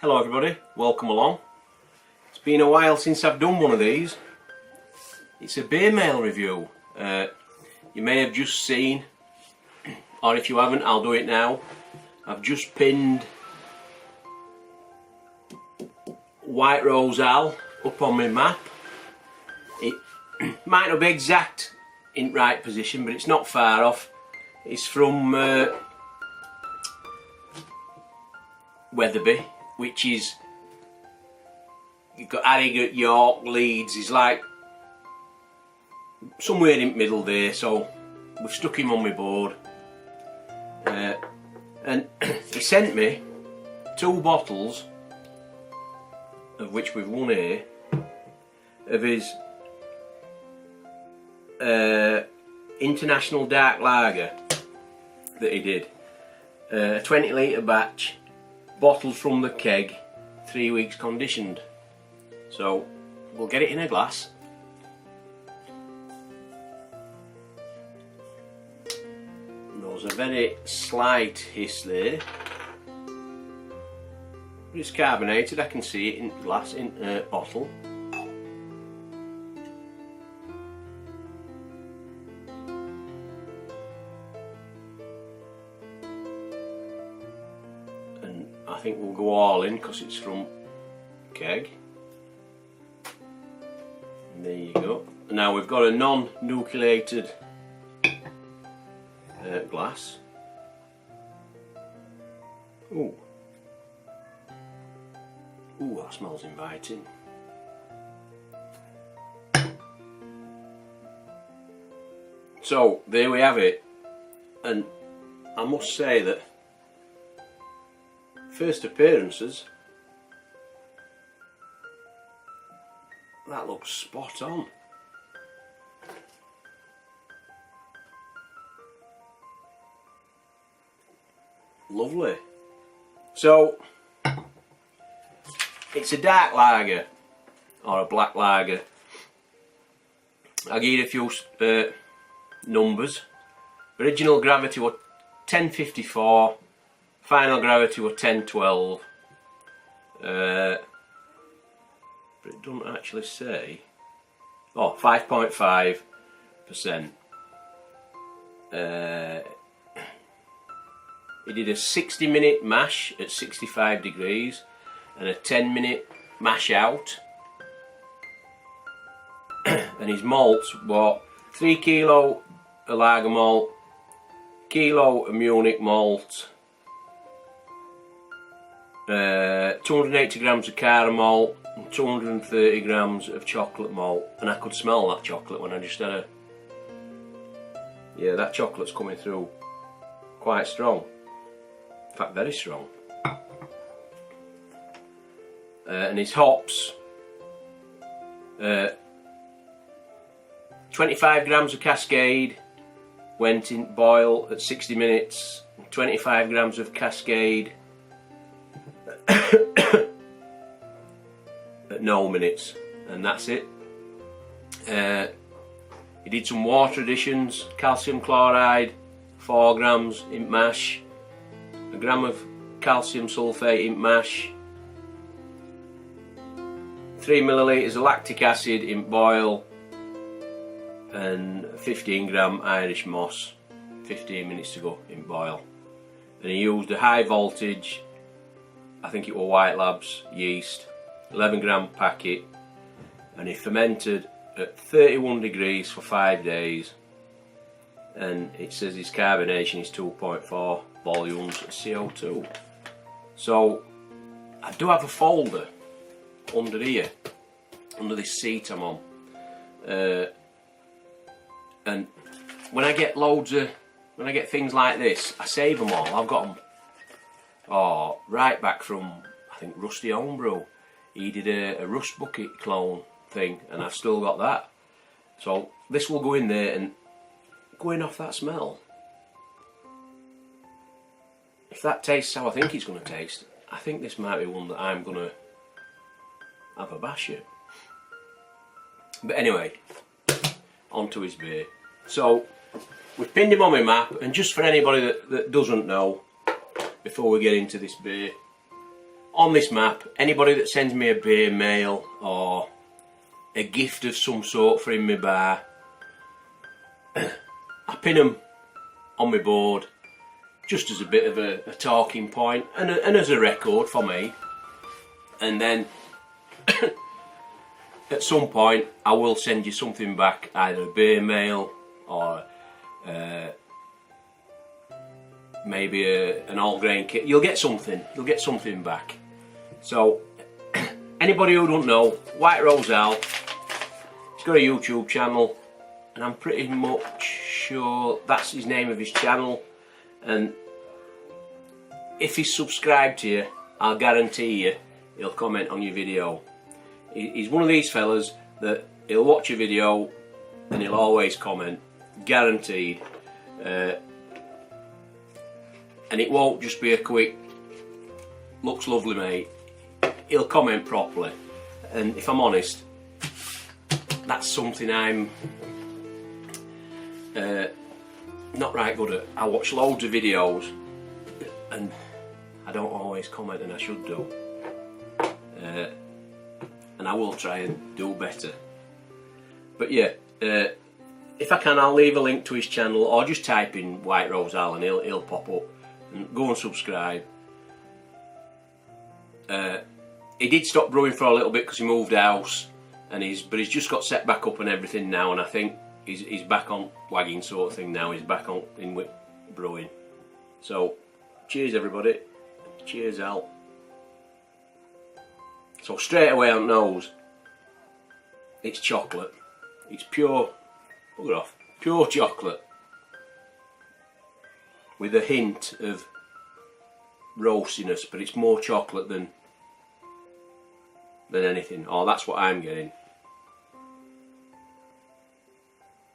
Hello everybody, welcome along. It's been a while since I've done one of these. It's a beer mail review. You may have just seen, or if you haven't, I'll do it now. I've just pinned White Rose Al up on my map. It might not be exact in right position, but it's not far off. It's from Wetherby, which is, you've got Harrogate, York, Leeds. He's like somewhere in the middle there, so we've stuck him on my board. And he sent me 2 bottles, of which we've one here, of his International Dark Lager that he did. A 20 litre batch, bottled from the keg, 3 weeks conditioned. So we'll get it in a glass. There's a very slight hiss there, but it's carbonated. I can see it in glass, in bottle. And I think we'll go all in because it's from keg. And there you go. Now we've got a non-nucleated glass. Ooh, that smells inviting. So there we have it, and I must say that first appearances, that looks spot on. Lovely. So it's a dark lager or a black lager. I'll give you a few numbers. Original gravity was 1054, final gravity was 1012. But it doesn't actually say. Oh, 5.5%. He did a 60-minute mash at 65 degrees and a 10-minute mash out. And his malts were 3 kilo of lager malt, kilo of Munich malt, 280 grams of caramel malt, and 230 grams of chocolate malt. And I could smell that chocolate when I just had a... Yeah, that chocolate's coming through quite strong. In fact, very strong. And his hops, 25 grams of Cascade went in boil at 60 minutes, 25 grams of Cascade at 0 minutes, and that's it. He did some water additions, calcium chloride, 4 grams in mash, a gram of calcium sulfate in mash, 3 millilitres of lactic acid in boil, and 15 gram Irish moss, 15 minutes to go in boil. And he used a high voltage, I think it was White Labs yeast, 11 gram packet, and he fermented at 31 degrees for 5 days. And it says his carbonation is 2.4 volumes of CO2. So I do have a folder under here, under this seat I'm on, and when I get when I get things like this, I save them all. I've got them right back from, I think, Rusty Homebrew. He did a rust bucket clone thing, and I've still got that. So this will go in there, and going off that smell, if that tastes how I think it's going to taste, I think this might be one that I'm going to have a bash at. But anyway, onto his beer. So we've pinned him on my map, and just for anybody that doesn't know, before we get into this beer, on this map, anybody that sends me a beer mail or a gift of some sort for in my bar, I pin them on my board just as a bit of a talking point and as a record for me. And then at some point I will send you something back, either a beer mail or maybe an all grain kit. You'll get something back. So anybody who don't know, White Rose Al, he's got a YouTube channel, and I'm pretty much sure that's his name of his channel. And if he's subscribed to you, I'll guarantee you he'll comment on your video. He's one of these fellas that he'll watch a video and he'll always comment, guaranteed. And it won't just be a quick, looks lovely mate. He'll comment properly. And if I'm honest, that's something I'm not right good at. I watch loads of videos and I don't always comment, and I should do. And I will try and do better. But yeah, if I can, I'll leave a link to his channel, or just type in White Rose Al and he'll pop up. And go and subscribe. He did stop brewing for a little bit because he moved house, and but he's just got set back up and everything now, and I think he's back on wagging sort of thing now. He's back on in brewing. So cheers everybody. Cheers Al. So straight away on nose, it's chocolate. It's pure, bugger off, pure chocolate with a hint of roastiness, but it's more chocolate than anything. Oh, that's what I'm getting.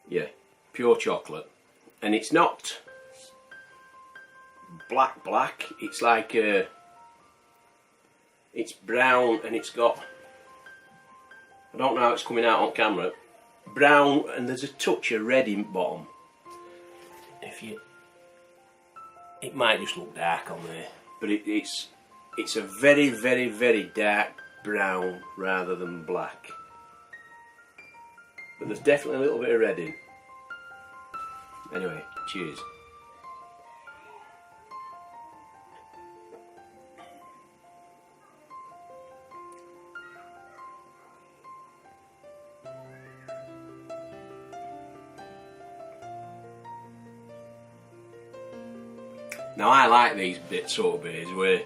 Yeah, pure chocolate. And it's not black, it's like it's brown, and it's got, I don't know how it's coming out on camera, brown, and there's a touch of red in bottom. It might just look dark on there, but it's a very, very, very dark brown rather than black. But there's definitely a little bit of red in. Anyway, cheers. Now I like these sort of beers where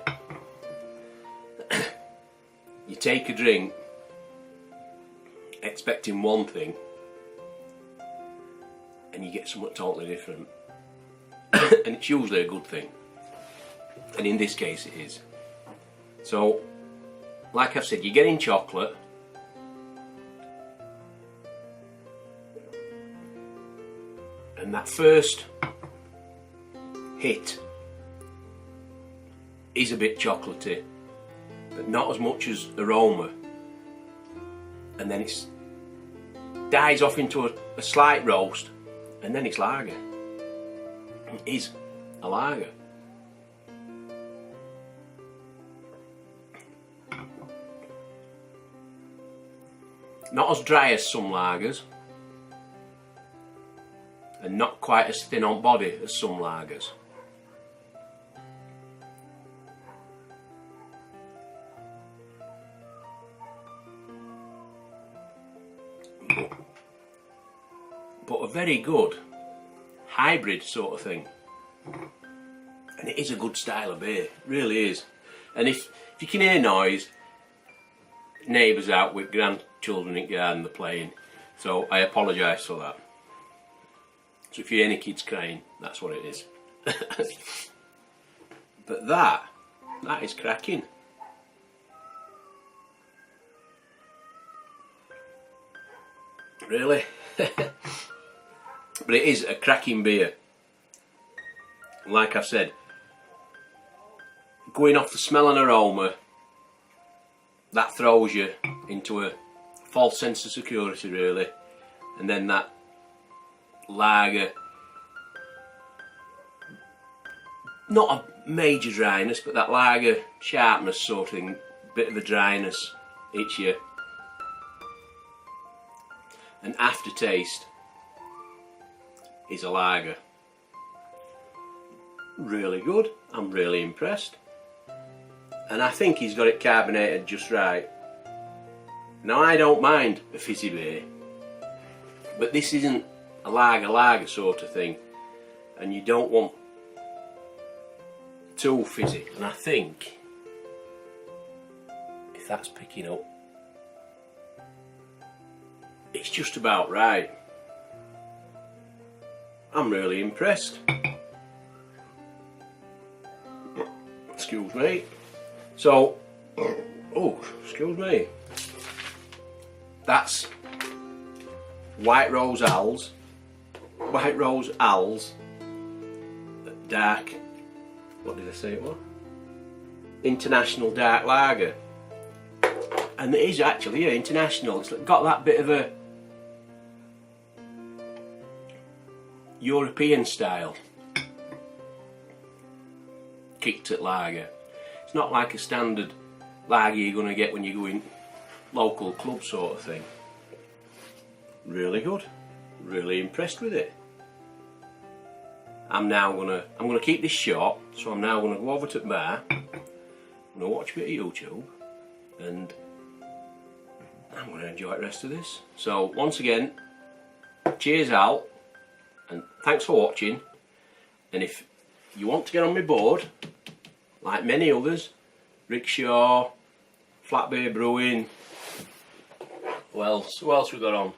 you take a drink expecting one thing and you get something totally different. And it's usually a good thing. And in this case it is. So, like I've said, you're getting chocolate. And that first hit is a bit chocolatey, but not as much as aroma. And then it dies off into a slight roast, and then it's lager. It is a lager. Not as dry as some lagers, and not quite as thin on body as some lagers. But a very good hybrid sort of thing. And it is a good style of beer, it really is. And if you can hear noise, neighbours out with grandchildren in the garden, they're playing. So I apologise for that. So if you hear any kids crying, that's what it is. But that is cracking. Really? But it is a cracking beer. Like I said, going off the smell and aroma, that throws you into a false sense of security really. And then that lager, not major dryness, but that lager sharpness sort of thing, bit of a dryness each year. And aftertaste is a lager. Really good. I'm really impressed. And I think he's got it carbonated just right. Now I don't mind a fizzy beer, but this isn't a lager sort of thing, and you don't want too fizzy. And I think if that's picking up, it's just about right. I'm really impressed. Excuse me. So, oh, excuse me. That's White Rose Owls dark, what did I say it was? International dark lager. And it is actually, yeah, international. It's got that bit of a European style kicked at lager. It's not like a standard lager you're going to get when you go in local club sort of thing. Really good. Really impressed with it. I'm gonna keep this short, so I'm now gonna go over to the bar. I'm gonna watch a bit of YouTube, and I'm gonna enjoy the rest of this. So once again, cheers out, and thanks for watching. And if you want to get on my board, like many others, Rickshaw, Flat Bay Brewing, who else we got on?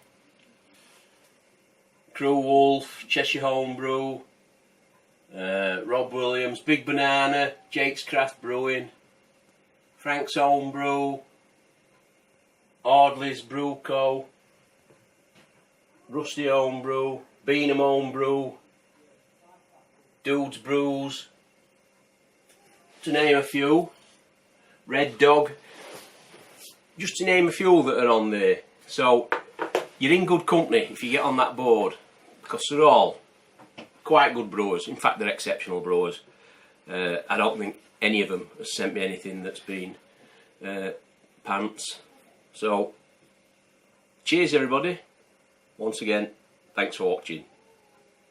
Crew Wolf, Cheshire Homebrew, Rob Williams, Big Banana, Jake's Craft Brewing, Frank's Homebrew, Audley's Brew Co, Rusty Homebrew, Beanham Homebrew, Dude's Brews, to name a few, Red Dog, just to name a few that are on there. So you're in good company if you get on that board, because they're all quite good brewers. In fact, they're exceptional brewers. I don't think any of them has sent me anything that's been pants. So cheers everybody. Once again, thanks for watching.